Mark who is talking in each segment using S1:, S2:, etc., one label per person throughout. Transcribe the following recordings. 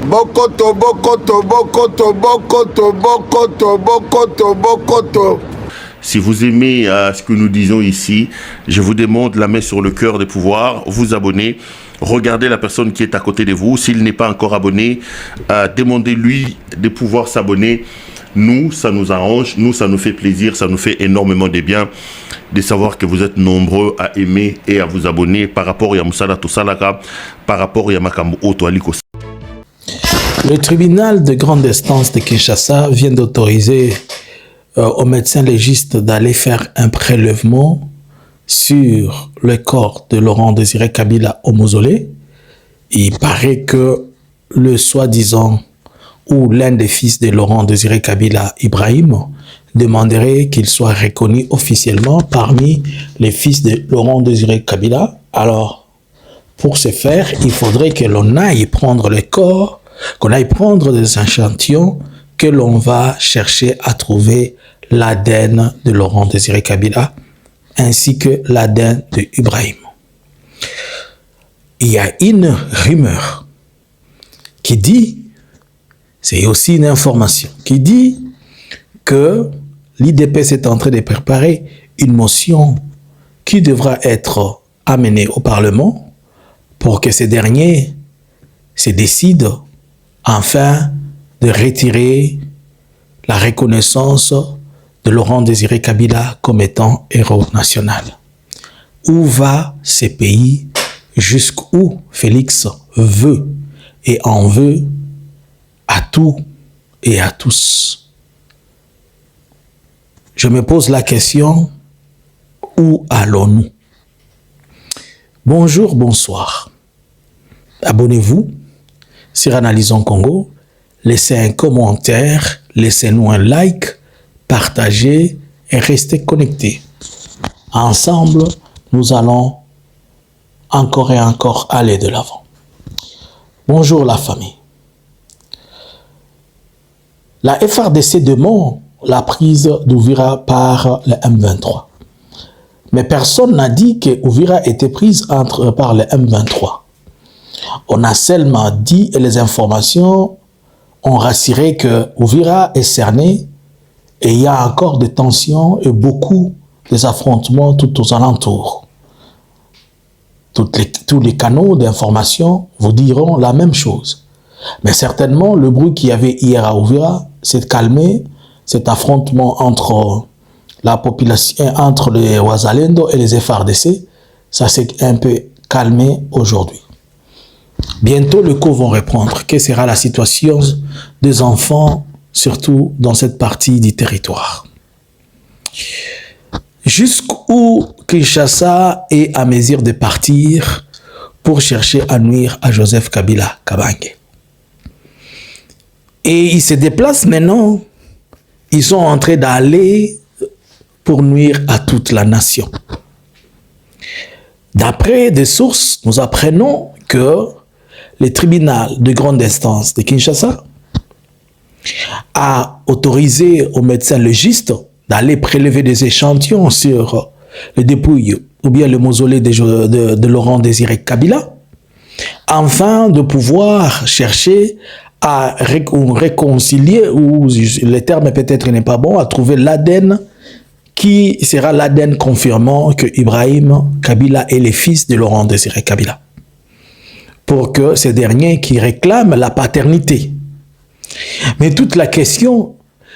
S1: Bokoto, bokoto, bokoto, bokoto, bokoto, bokoto, bokoto.
S2: Si vous aimez ce que nous disons ici, je vous demande la main sur le cœur de pouvoir vous abonner. Regardez la personne qui est à côté de vous. S'il n'est pas encore abonné, demandez-lui de pouvoir s'abonner. Nous, ça nous arrange, nous, ça nous fait plaisir, ça nous fait énormément de bien de savoir que vous êtes nombreux à aimer et à vous abonner par rapport à Moussala Tosalaka, par rapport à Makambo Otoaliko.
S3: Le tribunal de grande instance de Kinshasa vient d'autoriser au médecin légiste d'aller faire un prélèvement sur le corps de Laurent Désiré Kabila au mausolée. Il paraît que le soi-disant ou l'un des fils de Laurent Désiré Kabila, Ibrahim, demanderait qu'il soit reconnu officiellement parmi les fils de Laurent Désiré Kabila. Alors, pour ce faire, il faudrait que l'on aille prendre le corps, qu'on aille prendre des échantillons, que l'on va chercher à trouver l'ADN de Laurent Désiré Kabila, ainsi que l'ADN de Ibrahim. Il y a une rumeur qui dit, c'est aussi une information, qui dit que l'IDPS est en train de préparer une motion qui devra être amenée au Parlement pour que ces derniers se décident enfin de retirer la reconnaissance de Laurent Désiré Kabila comme étant héros national. Où va ce pays jusqu'où Félix veut et en veut à tout et à tous? Je me pose la question, où allons-nous? Bonjour, bonsoir. Abonnez-vous sur Analysons Congo, laissez un commentaire, laissez-nous un like, partagez et restez connectés. Ensemble, nous allons encore et encore aller de l'avant. Bonjour la famille. La FRDC demande la prise d'Ouvira par le M23. Mais personne n'a dit que Ouvira était prise par le M23. On a seulement dit, et les informations ont rassuré que Ouvira est cerné et il y a encore des tensions et beaucoup des affrontements tout aux alentours. Tous les canaux d'information vous diront la même chose. Mais certainement, le bruit qu'il y avait hier à Ouvira s'est calmé. Cet affrontement entre la population, entre les Ouazalendo et les FRDC, ça s'est un peu calmé aujourd'hui. Bientôt, les cours vont reprendre. Quelle sera la situation des enfants, surtout dans cette partie du territoire? Jusqu'où Kinshasa est à mesure de partir pour chercher à nuire à Joseph Kabila Kabange. Et ils se déplacent maintenant. Ils sont en train d'aller pour nuire à toute la nation. D'après des sources, nous apprenons que le tribunal de grande instance de Kinshasa a autorisé aux médecins légistes d'aller prélever des échantillons sur le dépouille ou bien le mausolée de Laurent Désiré Kabila, afin de pouvoir chercher à réconcilier, ou le terme peut-être n'est pas bon, à trouver l'ADN qui sera l'ADN confirmant que Ibrahim Kabila est le fils de Laurent Désiré Kabila. Pour que ces derniers qui réclament la paternité. Mais toute la question,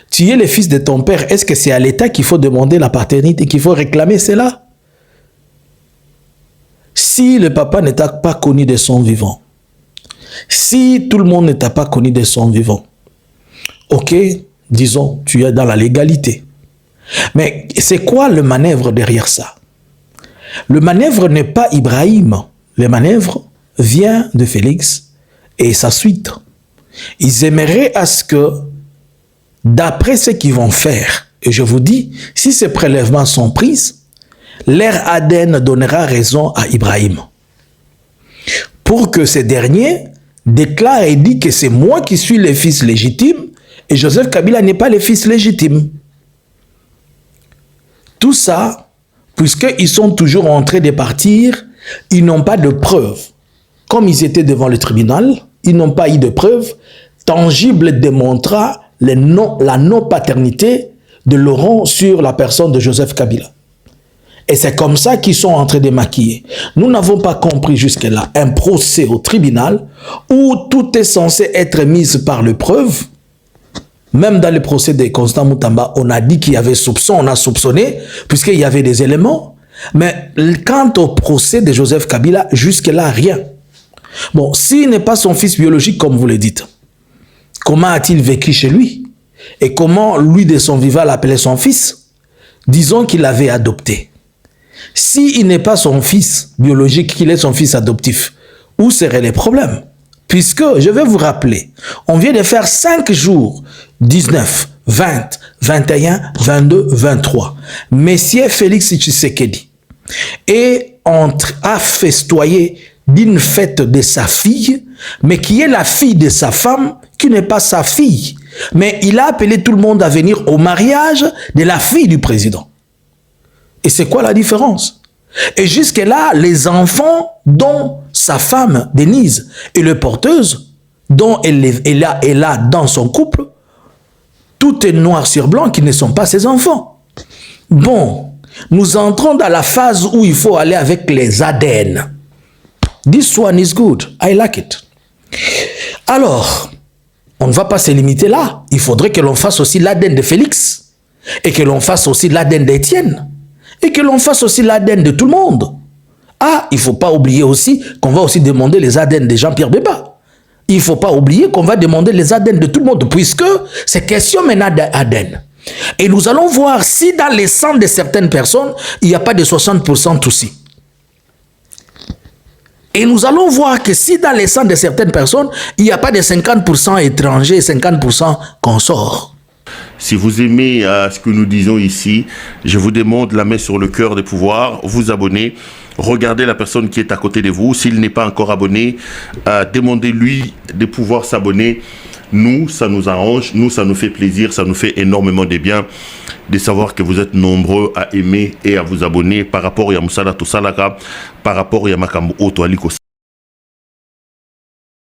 S3: tu es le fils de ton père, est-ce que c'est à l'État qu'il faut demander la paternité, qu'il faut réclamer cela? Si le papa n'était pas connu de son vivant, si tout le monde n'était pas connu de son vivant, ok, disons, tu es dans la légalité. Mais c'est quoi le manœuvre derrière ça? Le manœuvre n'est pas Ibrahim. Le manœuvre vient de Félix et sa suite. Ils aimeraient à ce que, d'après ce qu'ils vont faire, et je vous dis, si ces prélèvements sont pris, leur ADN donnera raison à Ibrahim. Pour que ces derniers déclarent et disent que c'est moi qui suis le fils légitime et Joseph Kabila n'est pas le fils légitime. Tout ça, puisqu'ils sont toujours en train de partir, ils n'ont pas de preuves. Comme ils étaient devant le tribunal, ils n'ont pas eu de preuves tangibles démontrant la non-paternité de Laurent sur la personne de Joseph Kabila. Et c'est comme ça qu'ils sont en train de maquiller. Nous n'avons pas compris jusque-là un procès au tribunal où tout est censé être mis par les preuves. Même dans le procès de Constant Moutamba, on a dit qu'il y avait soupçon, on a soupçonné, puisqu'il y avait des éléments. Mais quant au procès de Joseph Kabila, jusque-là, rien. Bon, s'il n'est pas son fils biologique, comme vous le dites, comment a-t-il vécu chez lui? Et comment lui, de son vivant, l'appelait son fils? Disons qu'il l'avait adopté. S'il n'est pas son fils biologique, qu'il est son fils adoptif, où seraient les problèmes? Puisque, je vais vous rappeler, on vient de faire 5 jours, 19, 20, 21, 22, 23. Messieurs Félix Tshisekedi a festoyé d'une fête de sa fille, mais qui est la fille de sa femme, qui n'est pas sa fille. Mais il a appelé tout le monde à venir au mariage de la fille du président. Et c'est quoi la différence? Et jusque-là, les enfants dont sa femme, Denise, est le porteuse, dont elle a dans son couple, tout est noir sur blanc qui ne sont pas ses enfants. Bon, nous entrons dans la phase où il faut aller avec les ADN. This one is good, I like it. Alors, on ne va pas se limiter là. Il faudrait que l'on fasse aussi l'ADN de Félix, et que l'on fasse aussi l'ADN d'Étienne, et que l'on fasse aussi l'ADN de tout le monde. Ah, il ne faut pas oublier aussi qu'on va aussi demander les ADN de Jean-Pierre Bemba. Il ne faut pas oublier qu'on va demander les ADN de tout le monde, puisque c'est question maintenant d'ADN. Et nous allons voir si dans les sangs de certaines personnes, il n'y a pas de 60% aussi. Et nous allons voir que si dans les sangs de certaines personnes, il n'y a pas de 50% étrangers et 50% consorts.
S2: Si vous aimez ce que nous disons ici, je vous demande la main sur le cœur de pouvoir vous abonner. Regardez la personne qui est à côté de vous. S'il n'est pas encore abonné, demandez-lui de pouvoir s'abonner. Nous, ça nous arrange. Nous, ça nous fait plaisir. Ça nous fait énormément de bien de savoir que vous êtes nombreux à aimer et à vous abonner par rapport à Moussala Tossalaka, par rapport à Makambo Oto Aliko.